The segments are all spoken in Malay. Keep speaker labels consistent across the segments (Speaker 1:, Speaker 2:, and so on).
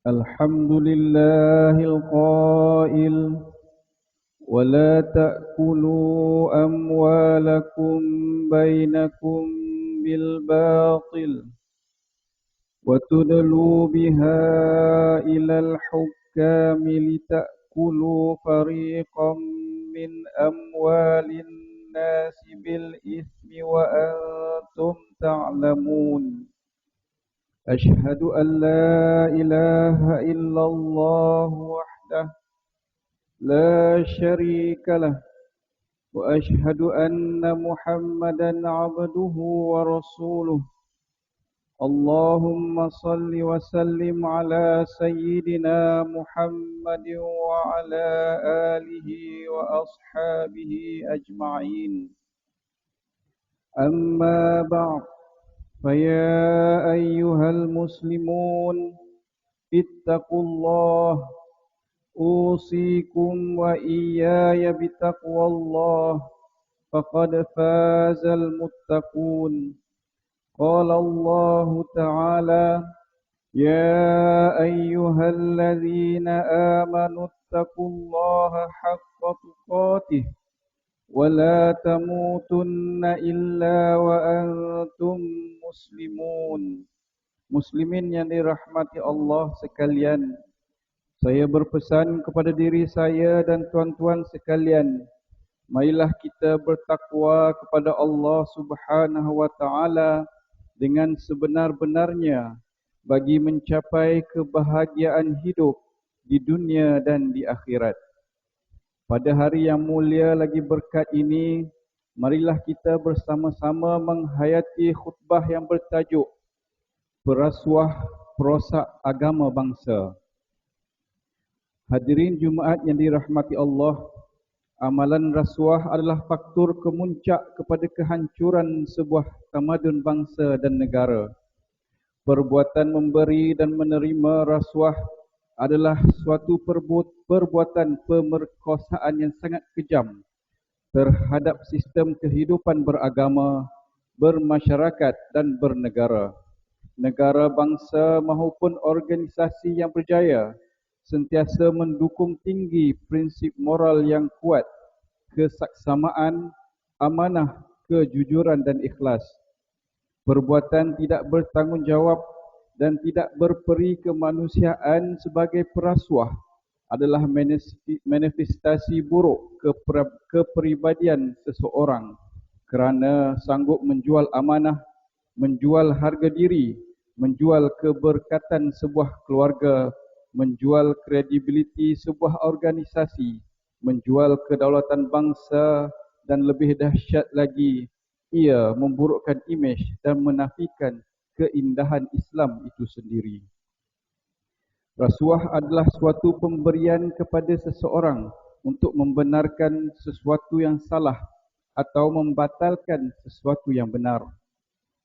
Speaker 1: الحمد لله القائل ولا تأكلوا أموالكم بينكم بالباطل وتدلوا بها إلى الحكام لتأكلوا فريقا من أموال الناس بالإثم وأنتم تعلمون أشهد أن لا إله إلا الله وحده لا شريك له وأشهد أن محمدا عبده ورسوله اللهم صل وسلم على سيدنا محمد وعلى آله وأصحابه أجمعين أما بعد فيا أيها المسلمون اتقوا الله أوصيكم وإياي بتقوى الله فقد فاز المتقون قال الله تعالى يا أيها الذين آمنوا اتقوا الله حق تقاته ولا تموتن إلا وأنتم muslimun. Muslimin yang dirahmati Allah sekalian, saya berpesan kepada diri saya dan tuan-tuan sekalian, marilah kita bertakwa kepada Allah Subhanahu wa taala dengan sebenar-benarnya bagi mencapai kebahagiaan hidup di dunia dan di akhirat. Pada hari yang mulia lagi berkat ini, marilah kita bersama-sama menghayati khutbah yang bertajuk Perasuah Perosak Agama Bangsa. Hadirin Jumaat yang dirahmati Allah, amalan rasuah adalah faktor kemuncak kepada kehancuran sebuah tamadun bangsa dan negara. Perbuatan memberi dan menerima rasuah adalah suatu perbuatan pemerkosaan yang sangat kejam terhadap sistem kehidupan beragama, bermasyarakat dan bernegara. Negara, bangsa maupun organisasi yang berjaya sentiasa mendukung tinggi prinsip moral yang kuat, kesaksamaan, amanah, kejujuran dan ikhlas. Perbuatan tidak bertanggungjawab dan tidak berperi kemanusiaan sebagai perasuah adalah manifestasi buruk kepribadian seseorang kerana sanggup menjual amanah, menjual harga diri, menjual keberkatan sebuah keluarga, menjual kredibiliti sebuah organisasi, menjual kedaulatan bangsa dan lebih dahsyat lagi, ia memburukkan imej dan menafikan keindahan Islam itu sendiri. Rasuah adalah suatu pemberian kepada seseorang untuk membenarkan sesuatu yang salah atau membatalkan sesuatu yang benar.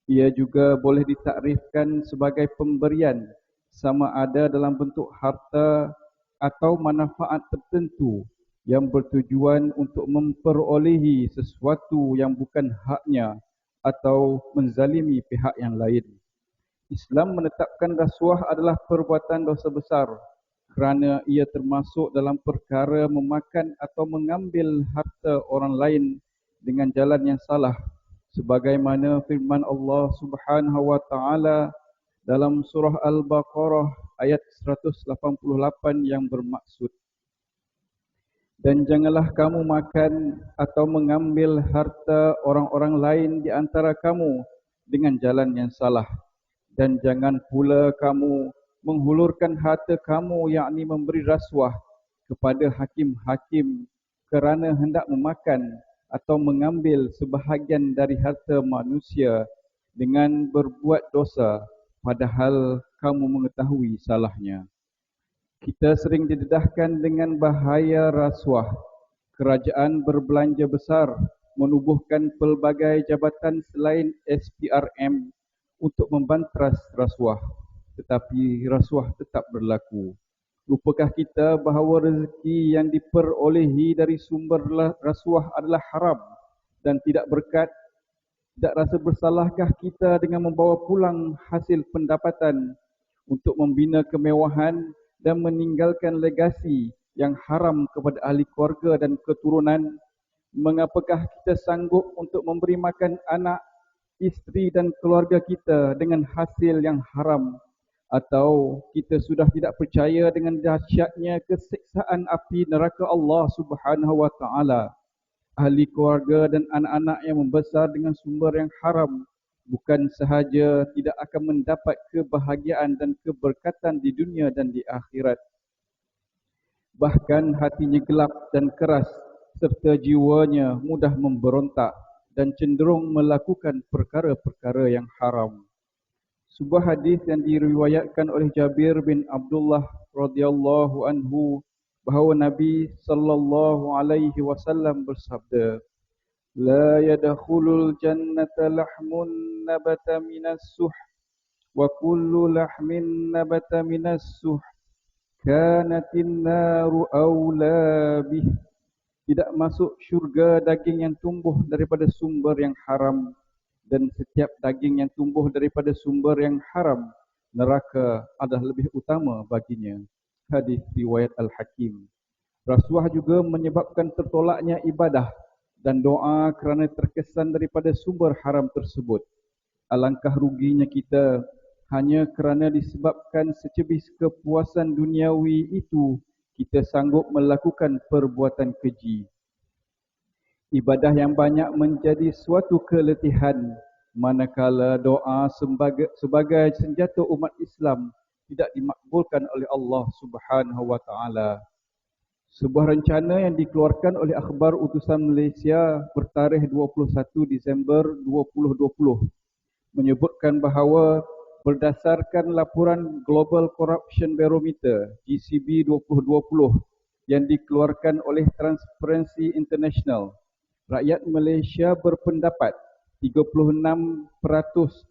Speaker 1: Ia juga boleh ditakrifkan sebagai pemberian sama ada dalam bentuk harta atau manfaat tertentu yang bertujuan untuk memperolehi sesuatu yang bukan haknya atau menzalimi pihak yang lain. Islam menetapkan rasuah adalah perbuatan dosa besar kerana ia termasuk dalam perkara memakan atau mengambil harta orang lain dengan jalan yang salah, sebagaimana firman Allah Subhanahu wa taala dalam surah Al-Baqarah ayat 188 yang bermaksud, dan janganlah kamu makan atau mengambil harta orang-orang lain di antara kamu dengan jalan yang salah, dan jangan pula kamu menghulurkan harta kamu, yakni memberi rasuah kepada hakim-hakim kerana hendak memakan atau mengambil sebahagian dari harta manusia dengan berbuat dosa, padahal kamu mengetahui salahnya. Kita sering didedahkan dengan bahaya rasuah. Kerajaan berbelanja besar menubuhkan pelbagai jabatan selain SPRM untuk membantras rasuah, tetapi rasuah tetap berlaku. Lupakah kita bahawa rezeki yang diperolehi dari sumber rasuah adalah haram dan tidak berkat? Tidak rasa bersalahkah kita dengan membawa pulang hasil pendapatan untuk membina kemewahan dan meninggalkan legasi yang haram kepada ahli keluarga dan keturunan, mengapakah kita sanggup untuk memberi makan anak, isteri dan keluarga kita dengan hasil yang haram? Atau kita sudah tidak percaya dengan dahsyatnya keseksaan api neraka Allah Subhanahu wa taala? Ahli keluarga dan anak-anak yang membesar dengan sumber yang haram bukan sahaja tidak akan mendapat kebahagiaan dan keberkatan di dunia dan di akhirat, bahkan hatinya gelap dan keras serta jiwanya mudah memberontak dan cenderung melakukan perkara-perkara yang haram. Sebuah hadis yang diriwayatkan oleh Jabir bin Abdullah radhiyallahu anhu bahawa Nabi sallallahu alaihi wasallam bersabda, "La yadkhulul jannata lahmun nabata minas suh wa kullu lahmin nabata minas suh kanatin naru awla bih." Tidak masuk syurga daging yang tumbuh daripada sumber yang haram, dan setiap daging yang tumbuh daripada sumber yang haram, neraka adalah lebih utama baginya. Hadis riwayat Al-Hakim. Rasuah juga menyebabkan tertolaknya ibadah dan doa kerana terkesan daripada sumber haram tersebut. Alangkah ruginya kita hanya kerana disebabkan secebis kepuasan duniawi itu, kita sanggup melakukan perbuatan keji. Ibadah yang banyak menjadi suatu keletihan, manakala doa sebagai senjata umat Islam tidak dimakbulkan oleh Allah Subhanahu wa taala. Sebuah rencana yang dikeluarkan oleh Akhbar Utusan Malaysia bertarikh 21 Disember 2020 menyebutkan bahawa berdasarkan laporan Global Corruption Barometer GCB 2020 yang dikeluarkan oleh Transparency International, rakyat Malaysia berpendapat 36%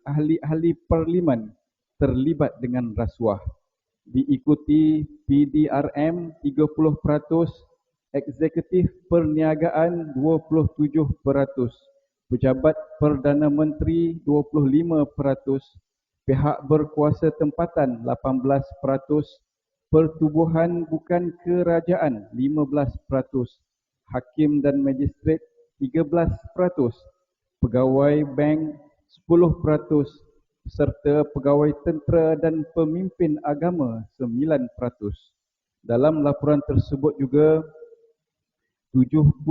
Speaker 1: ahli-ahli parlimen terlibat dengan rasuah. Diikuti PDRM 30%, eksekutif perniagaan 27%, pejabat Perdana Menteri 25%, pihak berkuasa tempatan 18%, pertubuhan bukan kerajaan 15%, hakim dan magistrat 13%, pegawai bank 10%, serta pegawai tentera dan pemimpin agama 9%. Dalam laporan tersebut juga, 71%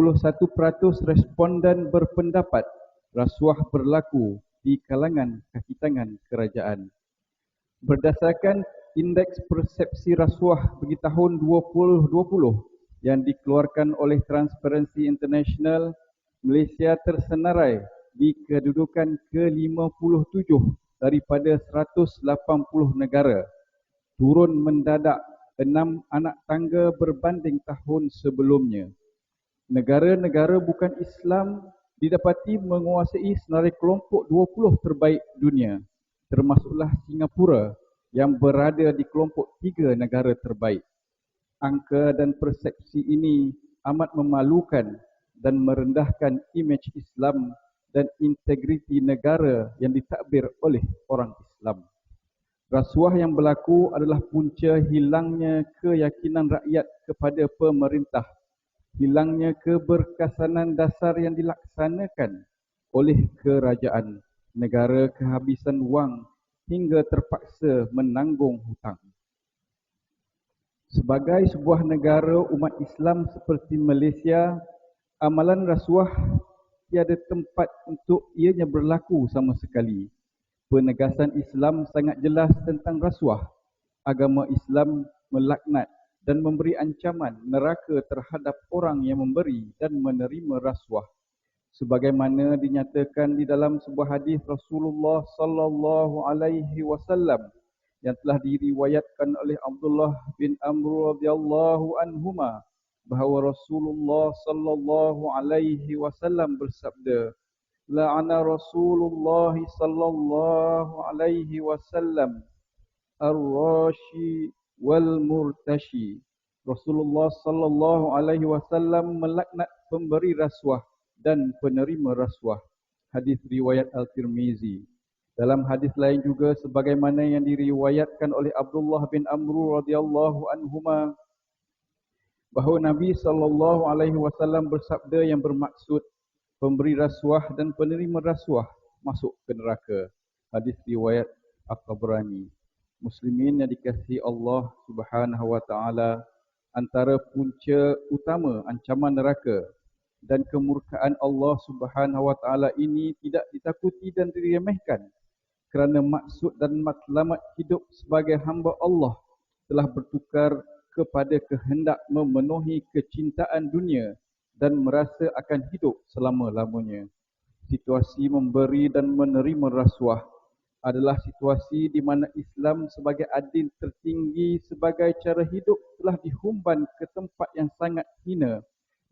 Speaker 1: responden berpendapat rasuah berlaku di kalangan kaki tangan kerajaan. Berdasarkan Indeks Persepsi Rasuah bagi tahun 2020 yang dikeluarkan oleh Transparency International, Malaysia tersenarai di kedudukan ke-57 daripada 180 negara, turun mendadak 6 anak tangga berbanding tahun sebelumnya. Negara-negara bukan Islam didapati menguasai senarai kelompok 20 terbaik dunia, termasuklah Singapura yang berada di kelompok 3 negara terbaik. Angka dan persepsi ini amat memalukan dan merendahkan imej Islam dan integriti negara yang ditadbir oleh orang Islam. Rasuah yang berlaku adalah punca hilangnya keyakinan rakyat kepada pemerintah, hilangnya keberkesanan dasar yang dilaksanakan oleh kerajaan, negara kehabisan wang hingga terpaksa menanggung hutang. Sebagai sebuah negara umat Islam seperti Malaysia, amalan rasuah tiada tempat untuk ianya berlaku sama sekali. Penegasan Islam sangat jelas tentang rasuah. Agama Islam melaknat dan memberi ancaman neraka terhadap orang yang memberi dan menerima rasuah, sebagaimana dinyatakan di dalam sebuah hadis Rasulullah sallallahu alaihi wasallam yang telah diriwayatkan oleh Abdullah bin Amr radhiyallahu anhuma, bahawa Rasulullah sallallahu alaihi wasallam bersabda, "La'ana Rasulullah sallallahu alaihi wasallam ar-rashi wal murtashi." Rasulullah sallallahu alaihi wasallam melaknat pemberi rasuah dan penerima rasuah. Hadis riwayat Al-Tirmizi. Dalam hadis lain juga sebagaimana yang diriwayatkan oleh Abdullah bin Amr radhiyallahu anhuma bahawa Nabi SAW bersabda yang bermaksud pemberi rasuah dan penerima rasuah masuk ke neraka. Hadis riwayat At-Tabrani. Muslimin yang dikasihi Allah Subhanahu wa taala, antara punca utama ancaman neraka dan kemurkaan Allah Subhanahu wa taala ini tidak ditakuti dan diremehkan, kerana maksud dan matlamat hidup sebagai hamba Allah telah bertukar kepada kehendak memenuhi kecintaan dunia dan merasa akan hidup selama-lamanya. Situasi memberi dan menerima rasuah adalah situasi di mana Islam sebagai adil tertinggi sebagai cara hidup telah dihumban ke tempat yang sangat hina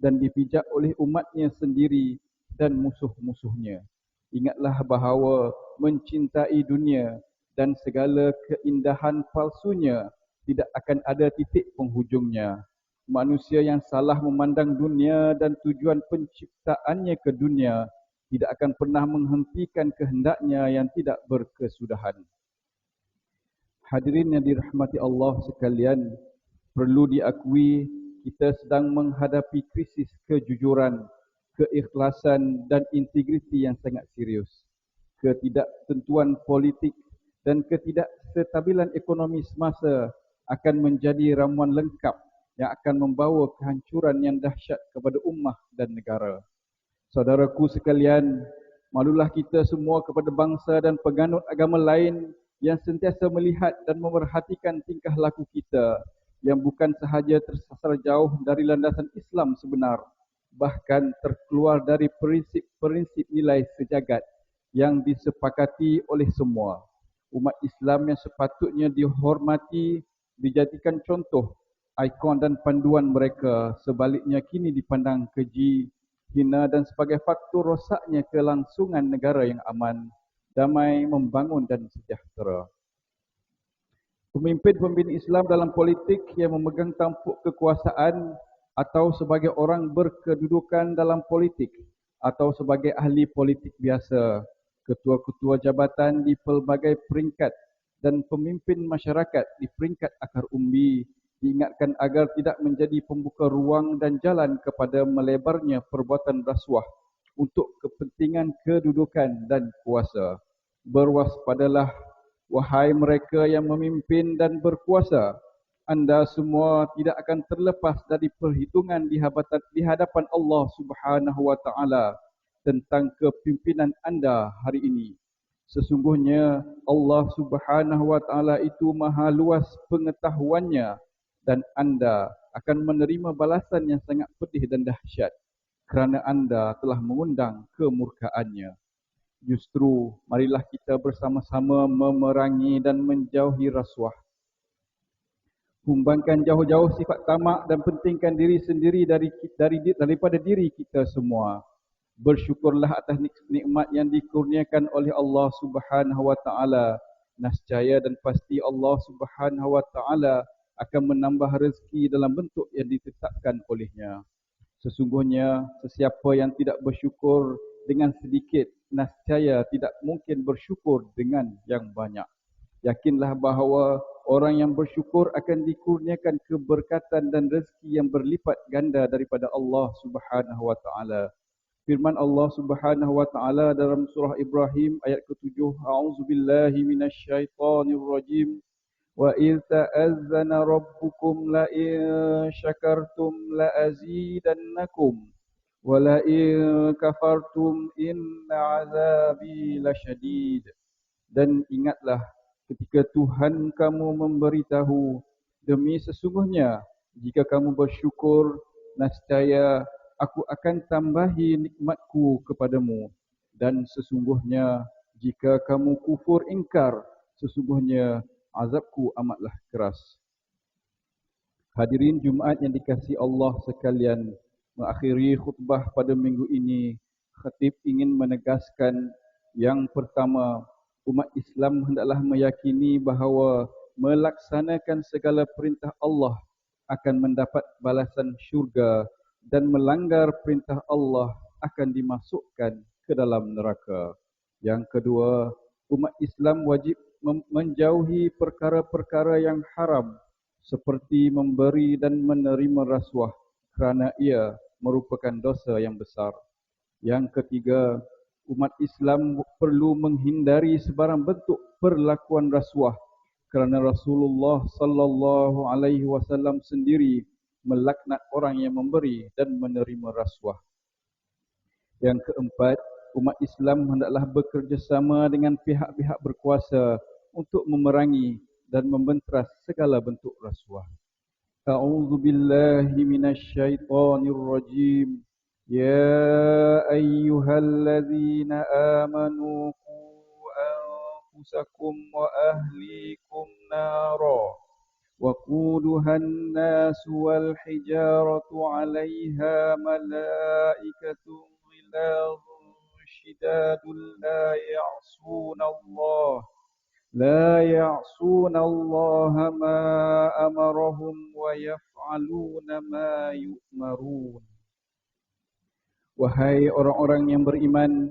Speaker 1: dan dipijak oleh umatnya sendiri dan musuh-musuhnya. Ingatlah bahawa mencintai dunia dan segala keindahan palsunya tidak akan ada titik penghujungnya. Manusia yang salah memandang dunia dan tujuan penciptaannya ke dunia tidak akan pernah menghentikan kehendaknya yang tidak berkesudahan. Hadirin yang dirahmati Allah sekalian, perlu diakui kita sedang menghadapi krisis kejujuran, keikhlasan dan integriti yang sangat serius. Ketidaktentuan politik dan ketidakstabilan ekonomi semasa akan menjadi ramuan lengkap yang akan membawa kehancuran yang dahsyat kepada ummah dan negara. Saudaraku sekalian, malulah kita semua kepada bangsa dan penganut agama lain yang sentiasa melihat dan memerhatikan tingkah laku kita yang bukan sahaja tersasar jauh dari landasan Islam sebenar, bahkan terkeluar dari prinsip-prinsip nilai sejagat yang disepakati oleh semua. Umat Islam yang sepatutnya dihormati, dijadikan contoh, ikon dan panduan mereka, sebaliknya kini dipandang keji, hina dan sebagai faktor rosaknya kelangsungan negara yang aman, damai, membangun dan sejahtera. Pemimpin-pemimpin Islam dalam politik yang memegang tampuk kekuasaan atau sebagai orang berkedudukan dalam politik atau sebagai ahli politik biasa, ketua-ketua jabatan di pelbagai peringkat dan pemimpin masyarakat di peringkat akar umbi diingatkan agar tidak menjadi pembuka ruang dan jalan kepada melebarnya perbuatan rasuah untuk kepentingan kedudukan dan kuasa. Berwaspadalah, wahai mereka yang memimpin dan berkuasa, anda semua tidak akan terlepas dari perhitungan di hadapan Allah Subhanahu wa taala tentang kepimpinan anda hari ini. Sesungguhnya Allah Subhanahu wa taala itu maha luas pengetahuannya dan anda akan menerima balasan yang sangat pedih dan dahsyat kerana anda telah mengundang kemurkaannya. Justru marilah kita bersama-sama memerangi dan menjauhi rasuah. Humbangkan jauh-jauh sifat tamak dan pentingkan diri sendiri daripada diri kita semua. Bersyukurlah atas nikmat yang dikurniakan oleh Allah Subhanahu wa taala. Nescaya dan pasti Allah Subhanahu wa taala akan menambah rezeki dalam bentuk yang ditetapkan olehnya. Sesungguhnya sesiapa yang tidak bersyukur dengan sedikit, nescaya tidak mungkin bersyukur dengan yang banyak. Yakinlah bahawa orang yang bersyukur akan dikurniakan keberkatan dan rezeki yang berlipat ganda daripada Allah Subhanahu wa taala. Firman Allah Subhanahu wa taala dalam surah Ibrahim ayat ke-7, A'udzubillahi minasyaitonirrajim. Wa idh ta'azzana rabbukum la in syakartum la azidannakum wa la in kafartum inna azabi lasyadid. Dan ingatlah ketika Tuhan kamu memberitahu, demi sesungguhnya jika kamu bersyukur, nescaya aku akan tambahi nikmatku kepadamu. Dan sesungguhnya jika kamu kufur ingkar, sesungguhnya azabku amatlah keras. Hadirin Jumaat yang dikasihi Allah sekalian, mengakhiri khutbah pada minggu ini, khatib ingin menegaskan yang pertama, umat Islam hendaklah meyakini bahawa melaksanakan segala perintah Allah akan mendapat balasan syurga dan melanggar perintah Allah akan dimasukkan ke dalam neraka. Yang kedua, umat Islam wajib menjauhi perkara-perkara yang haram seperti memberi dan menerima rasuah kerana ia merupakan dosa yang besar. Yang ketiga, umat Islam perlu menghindari sebarang bentuk perlakuan rasuah kerana Rasulullah sallallahu alaihi wasallam sendiri melaknat orang yang memberi dan menerima rasuah. Yang keempat, umat Islam hendaklah bekerjasama dengan pihak-pihak berkuasa untuk memerangi dan membenteras segala bentuk rasuah. A'udzu billahi minasyaitonir rajim. Ya ayyuhalladzina amanu qu anfusakum wa ahlikum nara وقودها الناس والحجارة عليها ملائكة غلاظ شداد لا يعصون الله ما أمرهم ويفعلون ما يؤمرون. Wahai orang-orang yang beriman,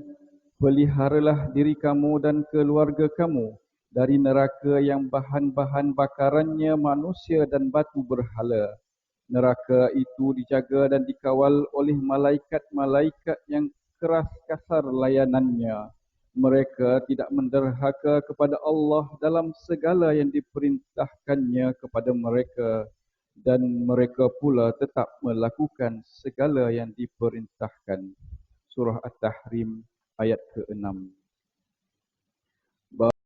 Speaker 1: peliharalah diri kamu dan keluarga kamu dari neraka yang bahan-bahan bakarannya manusia dan batu berhala. Neraka itu dijaga dan dikawal oleh malaikat-malaikat yang keras kasar layanannya. Mereka tidak menderhaka kepada Allah dalam segala yang diperintahkannya kepada mereka, dan mereka pula tetap melakukan segala yang diperintahkan. Surah At-Tahrim ayat ke-6.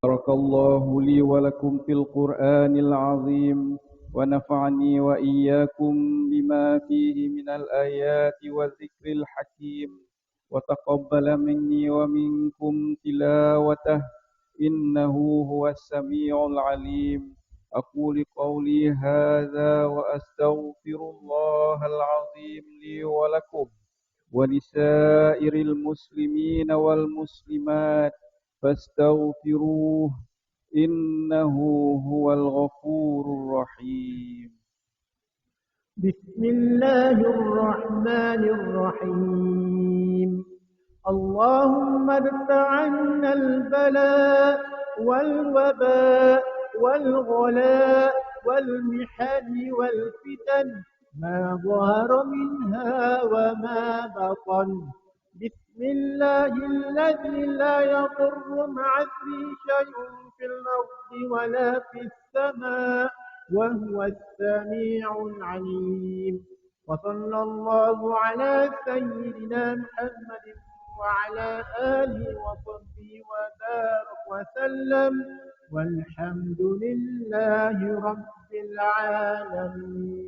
Speaker 1: Barakallahu li wa lakum fil Qur'anil azim wa nafa'ani wa iyyakum bima fihi minal ayati wa dzikril hakim wa taqabbala minni wa minkum tilawatah innahu huwas samiul alim. أقول قولي هذا وأستغفر الله العظيم لي ولكم ولسائر المسلمين والمسلمات فاستغفروه إنه هو الغفور الرحيم.
Speaker 2: بسم الله الرحمن الرحيم. اللهم ادفع عنا البلاء والوباء والغلاء والمحن والفتن ما ظهر منها وما بطن. بسم الله الذي لا يضر مع اسمه شيء في الأرض ولا في السماء وهو السميع العليم. وصلى الله على سيدنا محمد وعلى آله وصحبه وبارك وسلم والحمد لله رب العالمين.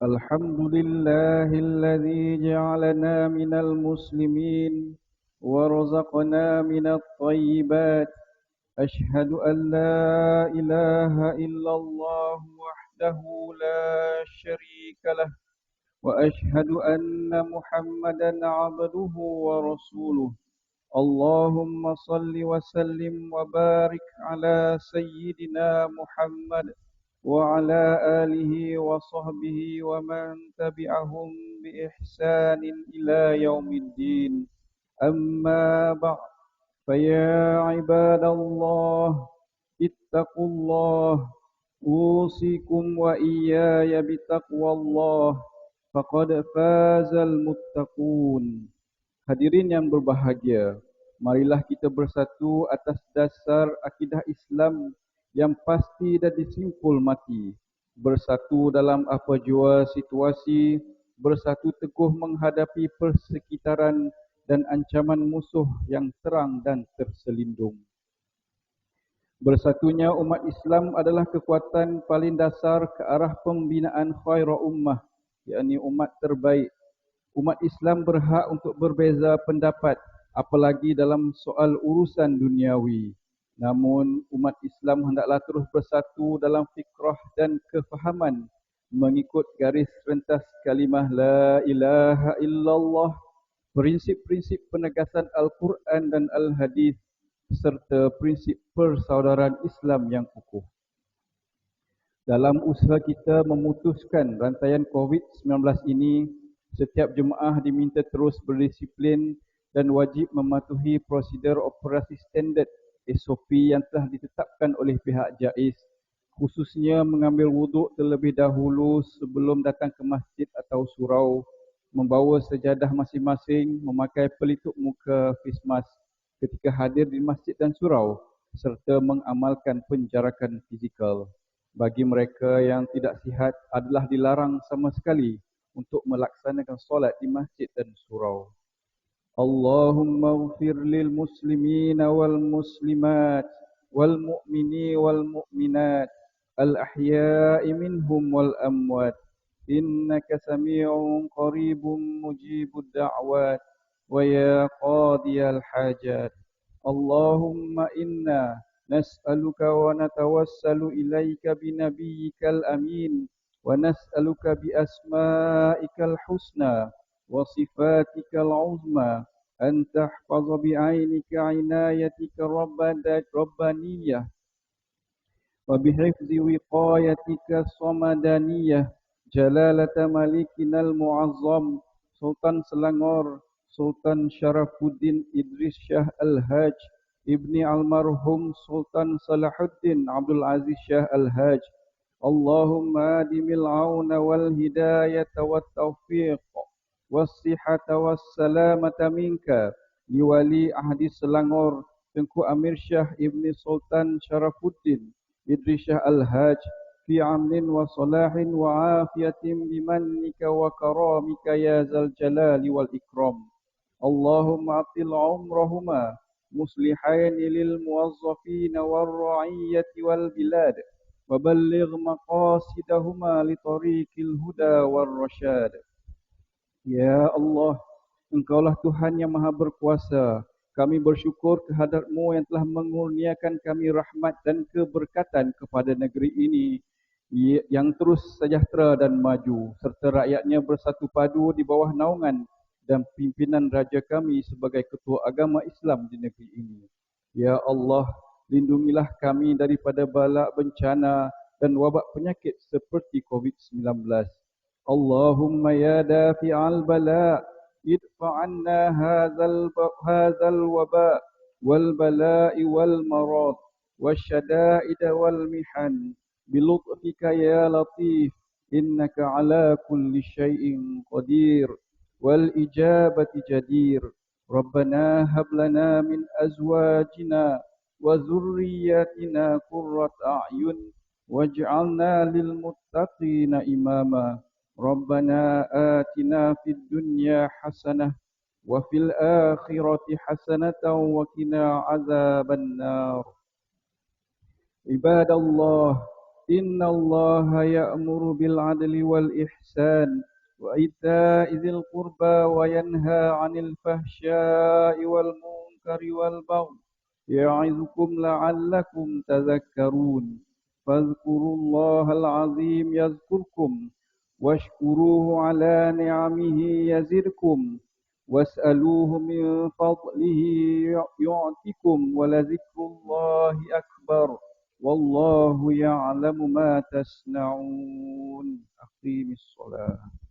Speaker 1: الحمد لله الذي جعلنا من المسلمين ورزقنا من الطيبات. أشهد أن لا إله إلا الله وحده لا شريك له وأشهد أن محمدا عبده ورسوله. اللهم صل وسلم وبارك على سيدنا محمد وعلى آله وصحبه ومن تبعهم بإحسان إلى يوم الدين. أما بعد، فيا عباد الله اتقوا الله، أوصيكم وإياي بتقوى الله، faqad fazal muttaqun. Hadirin yang berbahagia, marilah kita bersatu atas dasar akidah Islam yang pasti dan disimpul mati. Bersatu dalam apa jua situasi, bersatu teguh menghadapi persekitaran dan ancaman musuh yang terang dan terselindung. Bersatunya umat Islam adalah kekuatan paling dasar ke arah pembinaan khairah ummah, yakni umat terbaik. Umat Islam berhak untuk berbeza pendapat, apalagi dalam soal urusan duniawi. Namun, umat Islam hendaklah terus bersatu dalam fikrah dan kefahaman, mengikut garis rentas kalimah La ilaha illallah, prinsip-prinsip penegasan Al-Quran dan Al-Hadis, serta prinsip persaudaraan Islam yang kukuh. Dalam usaha kita memutuskan rantaian COVID-19 ini, Setiap jemaah diminta terus berdisiplin dan wajib mematuhi prosedur operasi standard SOP yang telah ditetapkan oleh pihak JAIZ, khususnya mengambil wuduk terlebih dahulu sebelum datang ke masjid atau surau, membawa sejadah masing-masing, memakai pelitup muka face mask ketika hadir di masjid dan surau, serta mengamalkan penjarakan fizikal. Bagi mereka yang tidak sihat adalah dilarang sama sekali untuk melaksanakan solat di masjid dan surau. Allahumma ighfir lil muslimina wal muslimat wal mu'mini wal mu'minat al ahya'i minhum wal amwat innaka sami'un qaribun mujibud da'wat wa ya qadiyal hajat. Allahumma inna nas'aluka wa natawassalu ilaika binabiyyikal amin wa nas'aluka bi asma'ikal husna وصفاتك العظمى أن تحفظ بعينك عنايتك الربانية وبحفظ وقايتك الصمدانية جلالة ملكنا المعظم سلطان Selangor Sultan Sharafuddin Idris Shah Al-Haj ibni almarhum Sultan Salahuddin Abdul Aziz Shah Al-Haj. Allahumma adimil auna wal hidayata wat taufiq والصحة والسلامة منك لولي عهد Selangor Tengku Amir Shah Ibni Sultan Sharafuddin Idris Shah Al-Haj fi amnin wa salahin wa afiyatin bimannika wa karamika ya zal jalali wal ikram. Allahumma atil umrahuma muslihain lil muwazzafin wal ra'iyyati wal bilad wa balligh maqasidahuma li tariqil huda wal rasyad. Ya Allah, Engkaulah Tuhan yang Maha Berkuasa. Kami bersyukur kehadrat-Mu yang telah mengurniakan kami rahmat dan keberkatan kepada negeri ini yang terus sejahtera dan maju, serta rakyatnya bersatu padu di bawah naungan dan pimpinan Raja kami sebagai Ketua Agama Islam di negeri ini. Ya Allah, lindungilah kami daripada bala bencana dan wabak penyakit seperti COVID-19. اللهم يا دافع البلاء ادفع عنا هذا الوباء والبلاء والمرض والشدائد والمحن بلطفك يا لطيف إنك على كل شيء قدير والإجابة جدير. ربنا هب لنا من أزواجنا وذرياتنا قرة أعين واجعلنا للمتقين إماما. ربنا آتنا في الدنيا حسنة وفي الآخرة حسنة وقنا عذاب النار. عباد الله إن الله يأمر بالعدل والإحسان وإيتاء ذي القربى وينهى عن الفحشاء والمنكر والبغي يعظكم لعلكم تذكرون. فاذكروا الله العظيم يذكركم واشكروه على نعمه يزدكم واسألوه من فضله يعطكم ولذكر الله أكبر والله يعلم ما تصنعون. أقيم الصلاة.